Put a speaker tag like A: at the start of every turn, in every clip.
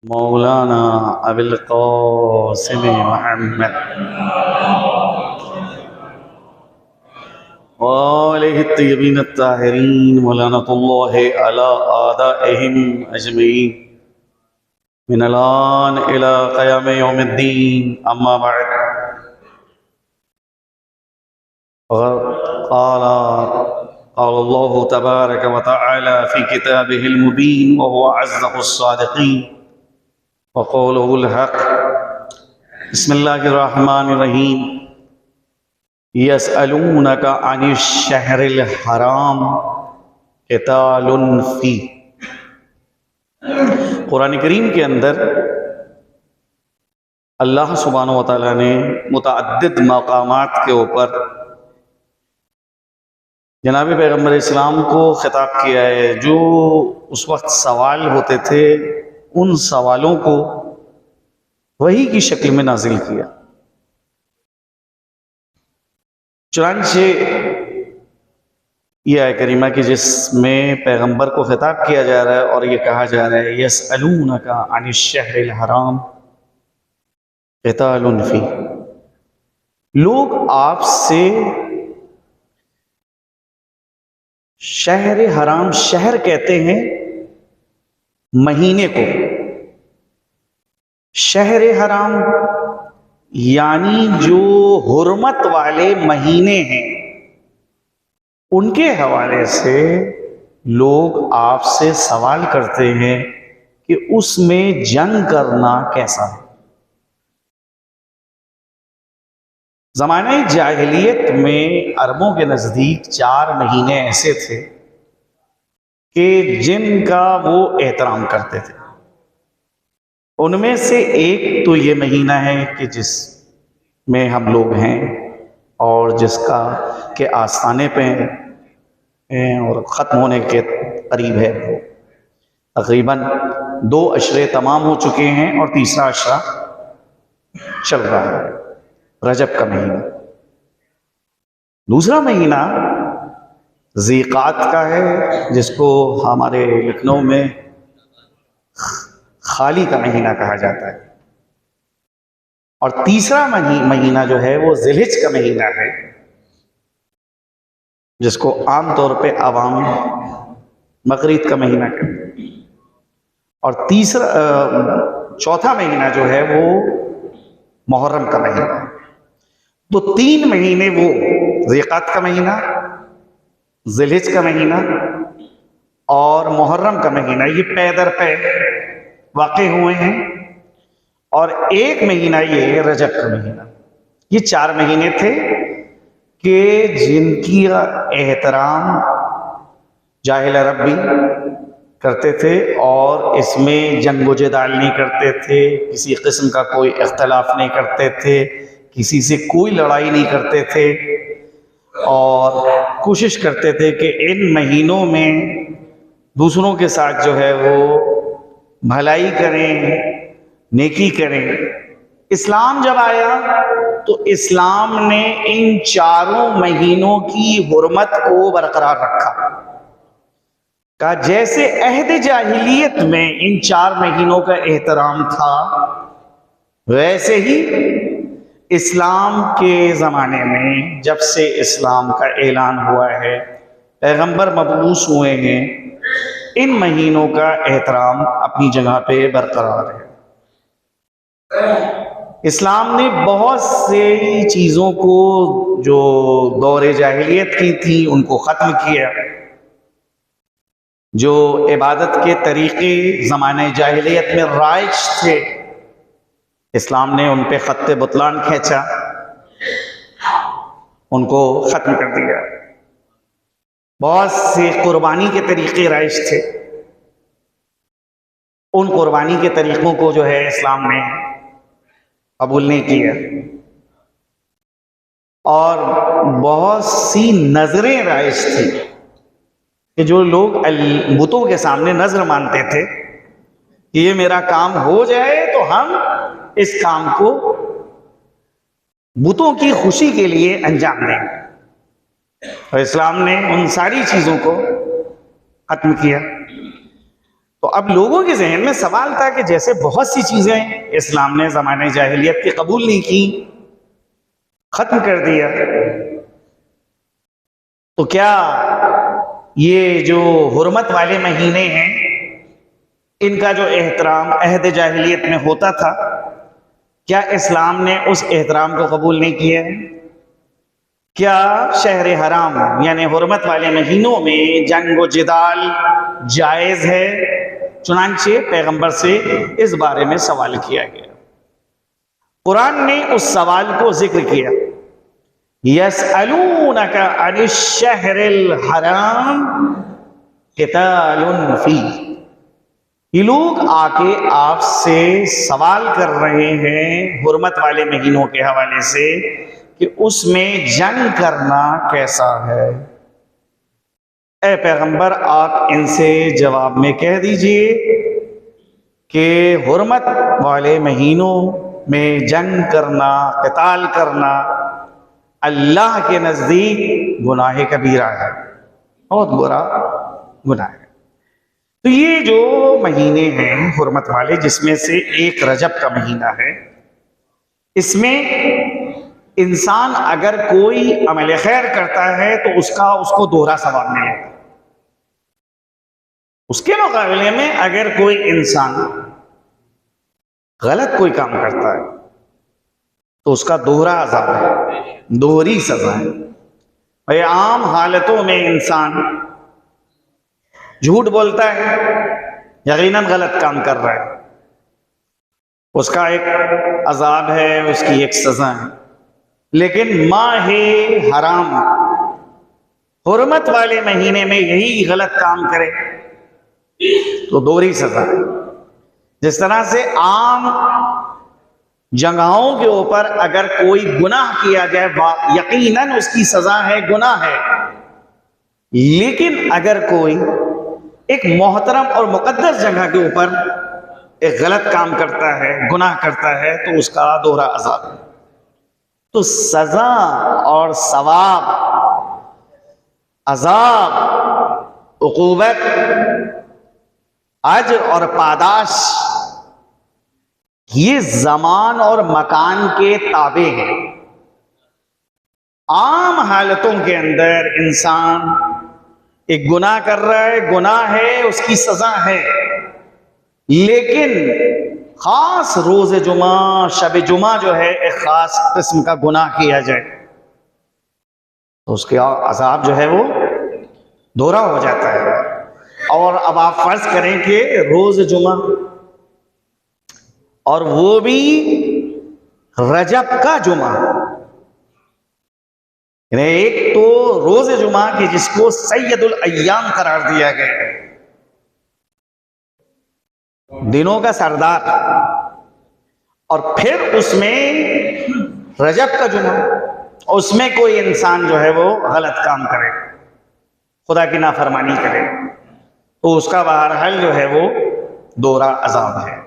A: मौलाना अबुल क़ासिम मुहम्मद वालिहि तय्यबीन अत्ताहिरीन मौलानतुल्लाहि अला आदाइहिम अजमईन मिनल आन इला क़याम यौमिद्दीन अम्मा बअद क़ाल अल्लाहु तबारक व तआला फ़ी किताबिहिल मुबीन व हुवा अज़्ज़हुस सादिक़ीन व क़ौलुहुल हक़। बिस्मिल्लाहिर्रहमानिर्रहीम। यसअलूनका अनिश शहरिल हराम क़ितालुन फ़ी। कुरान करीम के अंदर अल्लाह सुब्हानहु व तआला ने मुतअद्दिद मकामात के ऊपर जनाब पैगम्बर इस्लाम को खिताब किया है। जो उस वक्त सवाल होते थे उन सवालों को वही की शक्ल में नाजिल किया। चुनांचे यह है करीमा कि जिसमें पैगंबर को खिताब किया जा रहा है और ये कहा जा रहा है यसअलूनका अनिश शहरिल हराम क़ितालुन फ़ी। लोग आपसे शहर हराम, शहर कहते हैं महीने को, शहर हराम यानी जो हुर्मत वाले महीने हैं उनके हवाले से लोग आपसे सवाल करते हैं कि उसमें जंग करना कैसा है। ज़माने जाहिलियत में अरबों के नज़दीक 4 महीने ऐसे थे कि जिनका वो एहतराम करते थे। उनमें से एक तो ये महीना है कि जिसमें हम लोग हैं और जिसका के आस्थाने पे हैं और ख़त्म होने के करीब है। वो तकरीबन 2 अशरे तमाम हो चुके हैं और तीसरा अशरा चल रहा है, रजब का महीना। दूसरा महीना ज़ीक़ात का है, जिसको हमारे लखनऊ में खाली का महीना कहा जाता है। और तीसरा महीना जो है वो ज़िलहिज का महीना है, जिसको आम तौर पे आवाम मगरिब का महीना कहते हैं। और चौथा महीना जो है वो मुहर्रम का महीना है। तो 3 महीने वो ज़ीक़ात का महीना, ज़िलहिज का महीना और मुहर्रम का महीना, ये पै दर पै वाक़े हुए हैं। और एक महीना ये रजब का महीना। ये 4 महीने थे कि जिनकी एहतराम जाहिल अरब भी करते थे और इसमें जंग जिदाल नहीं करते थे, किसी किस्म का कोई इख्तलाफ नहीं करते थे, किसी से कोई लड़ाई नहीं करते थे और कोशिश करते थे कि इन महीनों में दूसरों के साथ जो है वो भलाई करें, नेकी करें। इस्लाम जब आया तो इस्लाम ने इन 4 महीनों की हुर्मत को बरकरार रखा। कहा जैसे अहद जाहिलियत में इन 4 महीनों का एहतराम था, वैसे ही इस्लाम के ज़माने में जब से इस्लाम का ऐलान हुआ है, पैगंबर मबऊस हुए हैं, इन महीनों का एहतराम अपनी जगह पे बरकरार है। इस्लाम ने बहुत से चीज़ों को जो दौरे जाहिलियत की थी उनको ख़त्म किया। जो इबादत के तरीक़े ज़माने जाहिलियत में राइज थे, इस्लाम ने उन पे ख़त्ते बुतलान खींचा, उनको ख़त्म कर दिया। बहुत से कुर्बानी के तरीक़े राइज थे, उन कुर्बानी के तरीक़ों को जो है इस्लाम ने कबूल नहीं किया। और बहुत सी नज़रें राइज थी कि जो लोग बुतों के सामने नज़र मानते थे कि ये मेरा काम हो जाए तो हम इस काम को बुतों की खुशी के लिए अंजाम देंगे। और इस्लाम ने उन सारी चीज़ों को ख़त्म किया। तो अब लोगों के जहन में सवाल था कि जैसे बहुत सी चीजें इस्लाम ने ज़माने जाहिलियत की कबूल नहीं की, खत्म कर दिया, तो क्या ये जो हुर्मत वाले महीने हैं इनका जो एहतराम अहद जाहिलियत में होता था, क्या इस्लाम ने उस एहतराम को कबूल नहीं किया है? क्या शहर हराम यानी हुर्मत वाले महीनों में जंग व जिदाल जायज़ है? चुनांचे पैगंबर से इस बारे में सवाल किया गया। कुरान ने उस सवाल को जिक्र किया, यसअलूनका अनिश शहरिल हराम क़ितालुन फी। ये लोग आके आपसे सवाल कर रहे हैं हुर्मत वाले महीनों के हवाले से कि उसमें जंग करना कैसा है। ए पैगंबर, आप इनसे जवाब में कह दीजिए कि हुर्मत वाले महीनों में जंग करना, क़िताल करना अल्लाह के नज़दीक गुनाह कबीरा है, बहुत बुरा गुनाह है। तो ये जो महीने हैं हुर्मत वाले, जिसमें से एक रजब का महीना है, इसमें इंसान अगर कोई अमल खैर करता है तो उसको दोहरा सवाब मिलेगा। उसके मुकाबले में अगर कोई इंसान गलत कोई काम करता है तो उसका दोहरा अज़ाब है, दोहरी सजा है। भाई आम हालतों में इंसान झूठ बोलता है, यकीनन गलत काम कर रहा है, उसका एक अज़ाब है, उसकी एक सजा है। लेकिन माहे हराम हुर्मत वाले महीने में यही गलत काम करे तो दोहरी सजा है। जिस तरह से आम जगहों के ऊपर अगर कोई गुनाह किया जाए यकीनन उसकी सजा है, गुनाह है, लेकिन अगर कोई एक मोहतरम और मुकद्दस जगह के ऊपर एक गलत काम करता है, गुनाह करता है, तो उसका दोहरा अज़ाब है। तो सजा और सवाब, अज़ाब, उक़ूबत, अज्र और पादाश ये ज़मान और मकान के ताबे हैं। आम हालतों के अंदर इंसान एक गुनाह कर रहा है, गुनाह है, उसकी सजा है, लेकिन खास रोज़ जुमा, शब जुमा जो है एक खास किस्म का गुनाह किया जाए तो उसके अज़ाब जो है वो दोहरा हो जाता है। और अब आप फर्ज करें कि रोज़ जुमा, और वो भी रजब का जुमा, एक तो रोज़ जुमा कि जिसको सैयदुल अय्याम करार दिया गया है, दिनों का सरदार, और फिर उसमें रजब का जुमा, उसमें कोई इंसान जो है वो गलत काम करे, खुदा की नाफरमानी करे, तो उसका बहरहाल जो है वो दोहरा अज़ाब है।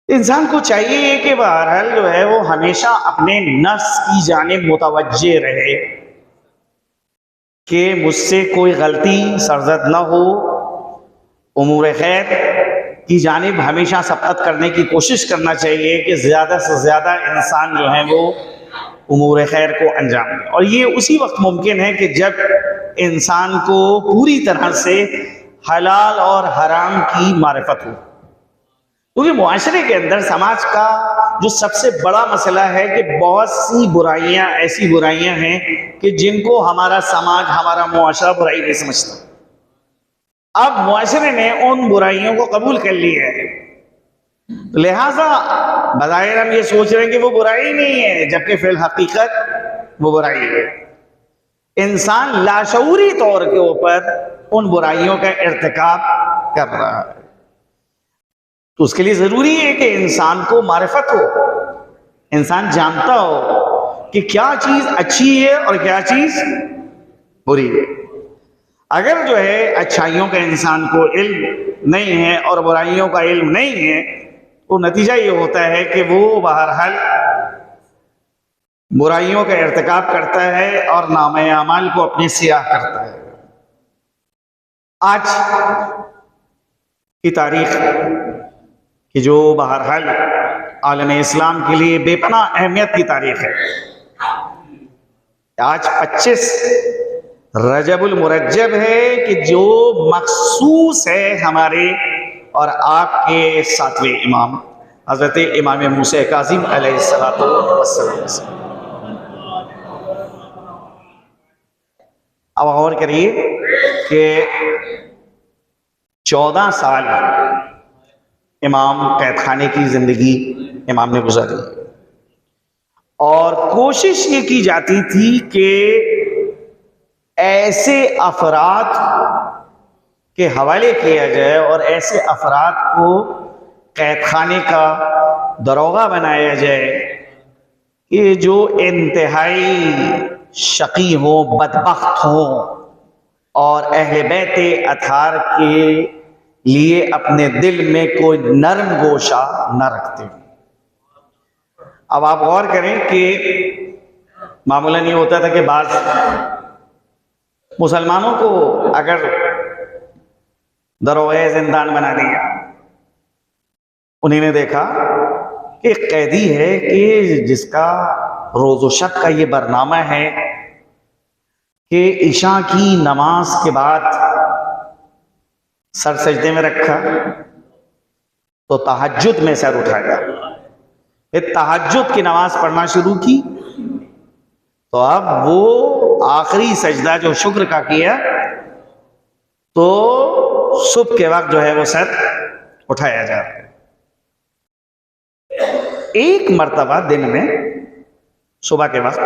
A: इंसान को चाहिए कि बहरहाल जो है वो हमेशा अपने नफ्स की जानिब मुतवज्जे रहे कि मुझसे कोई गलती सरजद न हो, उमूर खैर की जानिब हमेशा सबकत करने की कोशिश करना चाहिए कि ज़्यादा से ज़्यादा इंसान जो है वो उमूर खैर को अंजाम दे। और ये उसी वक्त मुमकिन है कि जब इंसान को पूरी तरह से हलाल और हराम की मारिफत हो, क्योंकि मुआशरे के अंदर समाज का जो सबसे बड़ा मसला है कि बहुत सी बुराइयां, ऐसी बुराइयां हैं कि जिनको हमारा समाज, हमारा मुआशरा बुराई नहीं समझता। अब मुआशरे ने उन बुराइयों को कबूल कर लिया है, लिहाजा बज़ाहिर हम ये सोच रहे हैं कि वो बुराई नहीं है, जबकि फिल हकीकत वो बुराई है। इंसान लाशऊरी तौर के ऊपर उन बुराइयों का इर्तिकाब कर रहा है। तो उसके लिए जरूरी है कि इंसान को मारिफत हो, इंसान जानता हो कि क्या चीज अच्छी है और क्या चीज बुरी है। अगर जो है अच्छाइयों का इंसान को इल्म नहीं है और बुराइयों का इल्म नहीं है, तो नतीजा ये होता है कि वो बहरहाल बुराइयों का इर्तिकाब करता है और नामे अमाल को अपने सियाह करता है। आज की तारीख कि जो बहरहाल आलम इस्लाम के लिए बेपनाह अहमियत की तारीख है। आज 25 रजबुल मुरज्जब है कि जो मखसूस है हमारे और आपके सातवें इमाम हजरत इमाम मूसा काज़िम अलैहिस्सलातु वस्सलाम से। अब गौर करिए कि 14 साल इमाम कैद खाने की जिंदगी इमाम ने गुजारी और कोशिश ये की जाती थी कि ऐसे अफराद के हवाले किया जाए और ऐसे अफराद को कैद खाने का दरोगा बनाया जाए कि जो इंतहाई शकी हो, बदबख्त हो और अहले बैते अथार के लिए अपने दिल में कोई नरम गोशा न रखते। अब आप गौर करें कि मामूलन ये होता था कि बाज़ मुसलमानों को अगर दरोगा जिंदान बना दिया, उन्हीं ने देखा कि एक कैदी है कि जिसका रोज़ो शब का ये बरनामा है कि इशा की नमाज के बाद सर सजदे में रखा तो तहज्जुद में सर उठाया, फिर तहज्जुद की नमाज पढ़ना शुरू की तो अब वो आखिरी सजदा जो शुक्र का किया तो सुबह के वक्त जो है वो सर उठाया जा रहा है। एक मर्तबा दिन में सुबह के वक्त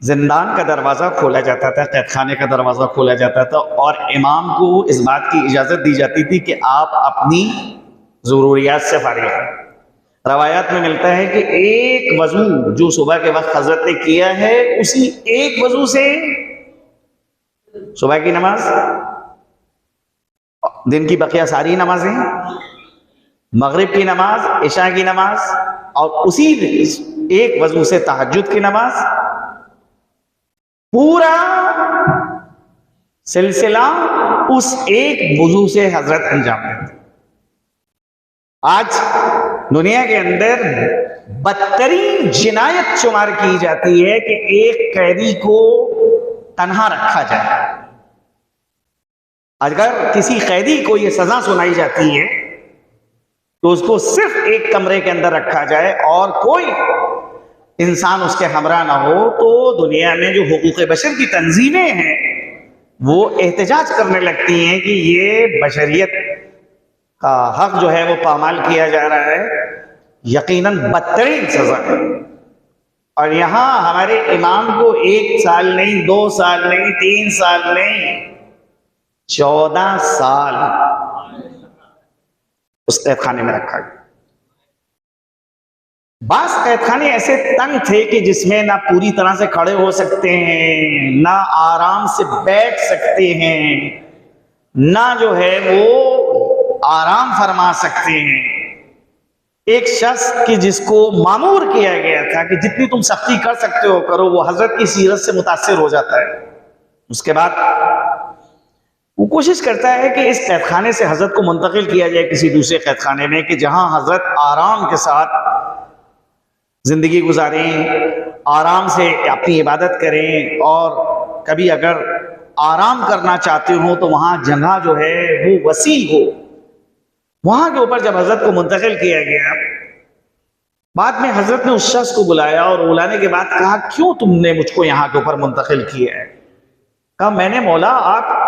A: जिंदान का दरवाज़ा खोला जाता था, कैद खाने का दरवाज़ा खोला जाता था और इमाम को इस बात की इजाज़त दी जाती थी कि आप अपनी ज़रूरियात से फारिग हैं। रवायात में मिलता है कि एक वज़ू जो सुबह के वक्त हज़रत ने किया है, उसी एक वज़ू से सुबह की नमाज, दिन की बकिया सारी नमाजें, मगरिब की नमाज, इशा की नमाज और उसी एक वज़ू से तहज्जुद की नमाज, पूरा सिलसिला उस एक वज़ू से हजरत अंजाम देते। आज दुनिया के अंदर बदतरीन जिनायत शुमार की जाती है कि एक कैदी को तन्हा रखा जाए। अगर किसी कैदी को यह सजा सुनाई जाती है तो उसको सिर्फ एक कमरे के अंदर रखा जाए और कोई इंसान उसके हमरा ना हो, तो दुनिया में जो हुकूक बशर की तंजीमें हैं वो एहतजाज करने लगती हैं कि ये बशरियत का हक जो है वो पामाल किया जा रहा है, यकीनन बदतरीन सजा है। और यहाँ हमारे इमाम को 1 साल नहीं, 2 साल नहीं, 3 साल नहीं, 14 साल उस कैद खाने में रखा गया। बास कैद खाने ऐसे तंग थे कि जिसमें ना पूरी तरह से खड़े हो सकते हैं, ना आराम से बैठ सकते हैं, ना जो है वो आराम फरमा सकते हैं। एक शख्स कि जिसको मामूर किया गया था कि जितनी तुम सख्ती कर सकते हो करो, वो हजरत की सीरत से मुतासिर हो जाता है। उसके बाद वो कोशिश करता है कि इस कैद खाने से हजरत को मुंतकिल किया जाए किसी दूसरे कैद खाने में कि जहां हजरत आराम के साथ जिंदगी गुजारें, आराम से अपनी इबादत करें और कभी अगर आराम करना चाहते हो तो वहाँ जगह जो है वो वसी हो। वहाँ के ऊपर जब हजरत को मुंतकिल किया गया, बाद में हजरत ने उस शख्स को बुलाया और बुलाने के बाद कहा, क्यों तुमने मुझको यहाँ के ऊपर मुंतकिल किया है? कहा, मैंने मौला आप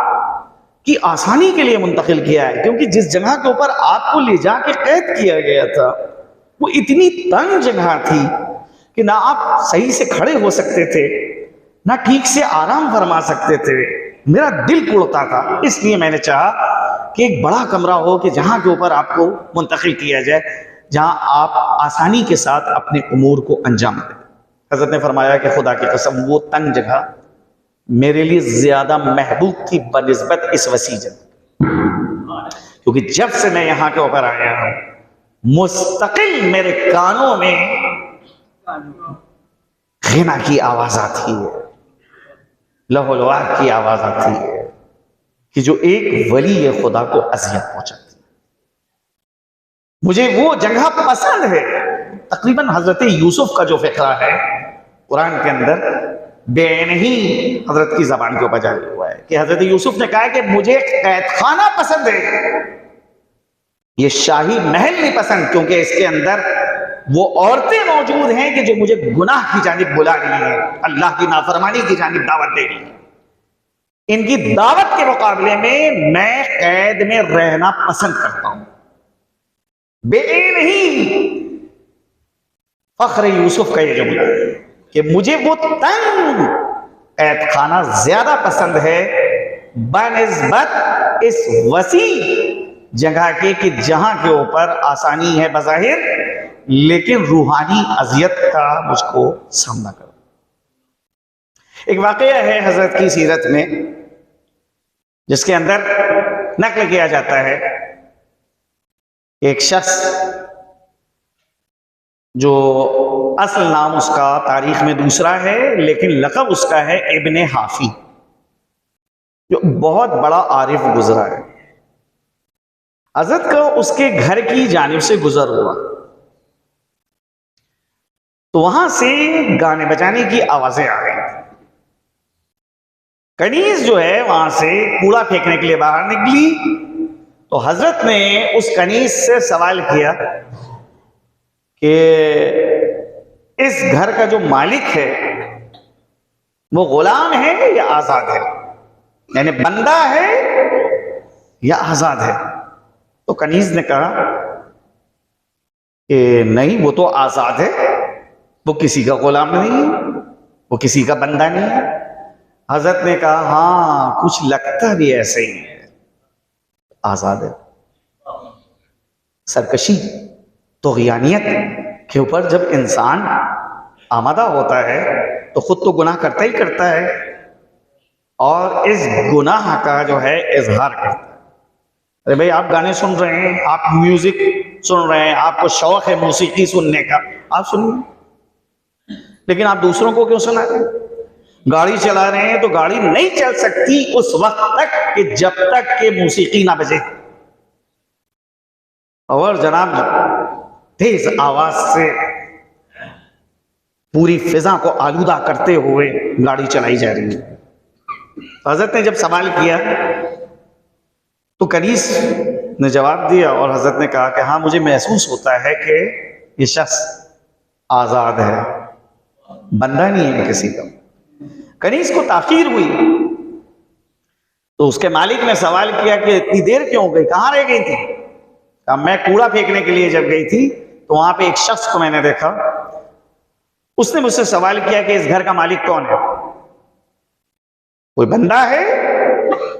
A: की आसानी के लिए मुंतकिल किया है, क्योंकि जिस जगह के ऊपर आपको ले जाके कैद किया गया था वो इतनी तंग जगह थी कि ना आप सही से खड़े हो सकते थे, ना ठीक से आराम फरमा सकते थे। मेरा दिल कुड़ता था, इसलिए मैंने चाहा कि एक बड़ा कमरा हो कि जहां के ऊपर आपको मुंतकिल किया जाए, जहां आप आसानी के साथ अपने उमूर को अंजाम दें। हजरत ने फरमाया कि खुदा की कसम वो तंग जगह मेरे लिए ज्यादा महबूब थी बनिस्बत इस वसी जगह, क्योंकि जब से मैं यहाँ के ऊपर आया हूं मुस्तकिल मेरे कानों में ग़िना की आवाज आती है, लहो लुआब की आवाज आती है, कि जो एक वली खुदा को अजियत पहुंचाती। मुझे वो जगह पसंद है। तकरीबन हजरत यूसुफ का जो फिक्रा है कुरान के अंदर बेन ही हजरत की जबान के ऊपर जारी हुआ है कि हजरत यूसुफ ने कहा कि मुझे कैद खाना पसंद है, ये शाही महल नहीं पसंद, क्योंकि इसके अंदर वो औरतें मौजूद हैं कि जो मुझे गुनाह की जानिब बुला रही हैं, अल्लाह की नाफरमानी की जानिब दावत दे रही हैं। इनकी दावत के मुकाबले में मैं कैद में रहना पसंद करता हूं। बेनही फख्र यूसुफ का ये जुमला है कि मुझे वो तंग कैद खाना ज्यादा पसंद है बनिस्बत इस वसी जगह के कि जहां के ऊपर आसानी है बज़ाहिर, लेकिन रूहानी अजियत का मुझको सामना करो। एक वाकया है हजरत की सीरत में जिसके अंदर नकल किया जाता है, एक शख्स जो असल नाम उसका तारीख में दूसरा है लेकिन लक़ब उसका है इब्ने हाफी, जो बहुत बड़ा आरिफ गुजरा है। हजरत का उसके घर की जानिब से गुजर हुआ तो वहां से गाने बजाने की आवाजें आ गई। कनीज जो है वहां से कूड़ा फेंकने के लिए बाहर निकली तो हजरत ने उस कनीज से सवाल किया कि इस घर का जो मालिक है वो गुलाम है या आजाद है, यानी बंदा है या आजाद है। तो कनीज ने कहा कि नहीं, वो तो आजाद है, वो किसी का गुलाम नहीं है, वो किसी का बंदा नहीं है। हजरत ने कहा हाँ, कुछ लगता भी ऐसे ही है, आजाद है। सरकशी तौगियानियत के ऊपर जब इंसान आमादा होता है तो खुद तो गुनाह करता ही करता है और इस गुनाह का जो है इजहार करता है। अरे भाई, आप गाने सुन रहे हैं, आप म्यूजिक सुन रहे हैं, आपको शौक है मौसीकी सुनने का, आप सुनिए, लेकिन आप दूसरों को क्यों सुना रहे हैं? गाड़ी चला रहे हैं तो गाड़ी नहीं चल सकती उस वक्त तक कि जब तक के मौसीकी ना बजे, और जनाब तेज आवाज से पूरी फिजा को आलूदा करते हुए गाड़ी चलाई जा रही है। हजरत ने जब सवाल किया तो कनीस ने जवाब दिया और हजरत ने कहा कि हाँ, मुझे महसूस होता है कि ये शख्स आजाद है, बंदा नहीं है किसी का। कनीस को ताखीर हुई तो उसके मालिक ने सवाल किया कि इतनी देर क्यों हो गई, कहां रह गई थी? कहा मैं कूड़ा फेंकने के लिए जब गई थी तो वहां पे एक शख्स को मैंने देखा, उसने मुझसे सवाल किया कि इस घर का मालिक कौन है, कोई बंदा है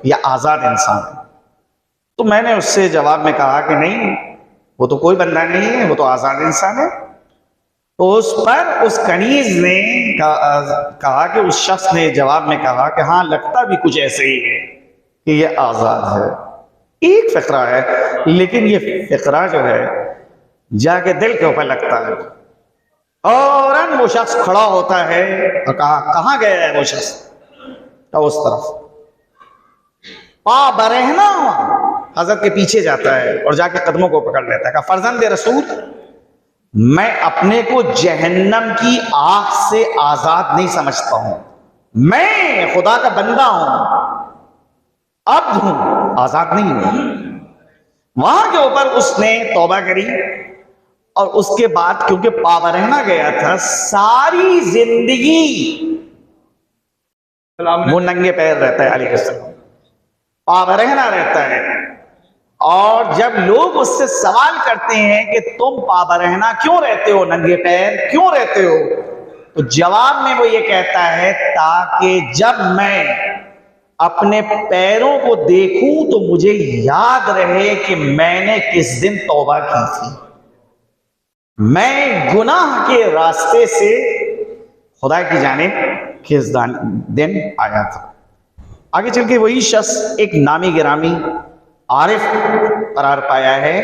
A: या आजाद इंसान है? तो मैंने उससे जवाब में कहा कि नहीं, वो तो कोई बंदा नहीं है, वो तो आजाद इंसान है। तो उस पर उस कनीज ने कहा कि उस शख्स ने जवाब में कहा कि हाँ, लगता भी कुछ ऐसे ही है कि ये आजाद है। एक फिक्रा है, लेकिन ये फिक्रा जो है जाके दिल के ऊपर लगता है। और वो शख्स खड़ा होता है और कहा कहां गया है वो शख्स? तो उस तरफ पा बरहना हजरत के पीछे जाता है और जाके कदमों को पकड़ लेता है। कहा फर्जंद रसूल, मैं अपने को जहन्नम की आग से आजाद नहीं समझता हूं, मैं खुदा का बंदा हूं, अब्द हूं, आजाद नहीं हूं। वहां के ऊपर उसने तौबा करी और उसके बाद क्योंकि पावा रहना गया था, सारी जिंदगी वो नंगे पैर रहता है, अलैहिस्सलाम पावा रहना रहता है। और जब लोग उससे सवाल करते हैं कि तुम पावा रहना क्यों रहते हो, नंगे पैर क्यों रहते हो, तो जवाब में वो ये कहता है ताकि जब मैं अपने पैरों को देखूं तो मुझे याद रहे कि मैंने किस दिन तौबा की थी, मैं गुनाह के रास्ते से खुदा की जानिब किस दिन आया था। आगे चल के वही शख्स एक नामी गिरामी आरिफ करार पाया है,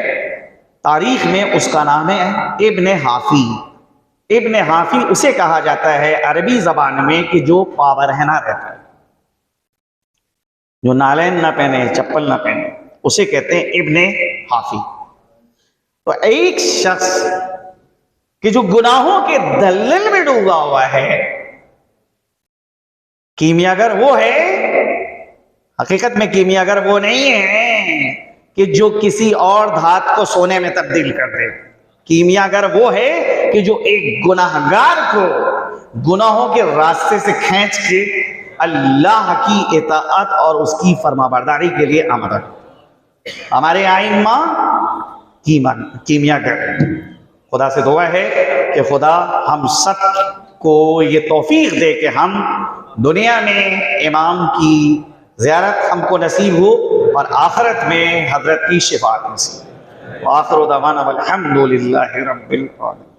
A: तारीख में उसका नाम है इब्ने हाफी। इब्ने हाफी उसे कहा जाता है अरबी जबान में कि जो पावरहना रहता है। जो नालैन ना पहने, चप्पल ना पहने, उसे कहते हैं इब्ने हाफी। तो एक शख्स कि जो गुनाहों के दलदल में डूबा हुआ है, कीमियागर वो है, हकीकत में कीमियागर वो नहीं है कि जो किसी और धात को सोने में तब्दील कर दे। कीमियागर वो है कि जो एक गुनाहगार को गुनाहों के रास्ते से खींच के अल्लाह की इताअत और उसकी फरमाबरदारी के लिए आमद। हमारे आइम्मा कीमियागर। खुदा से दुआ है कि खुदा हम सब को ये तौफीक दे कि हम दुनिया में इमाम की ज़ियारत हमको नसीब हो और आखिरत में हजरत की शिफाअत नसीब। आखिर दावाना वल हम्दुलिल्लाहि रब्बिल आलमीन।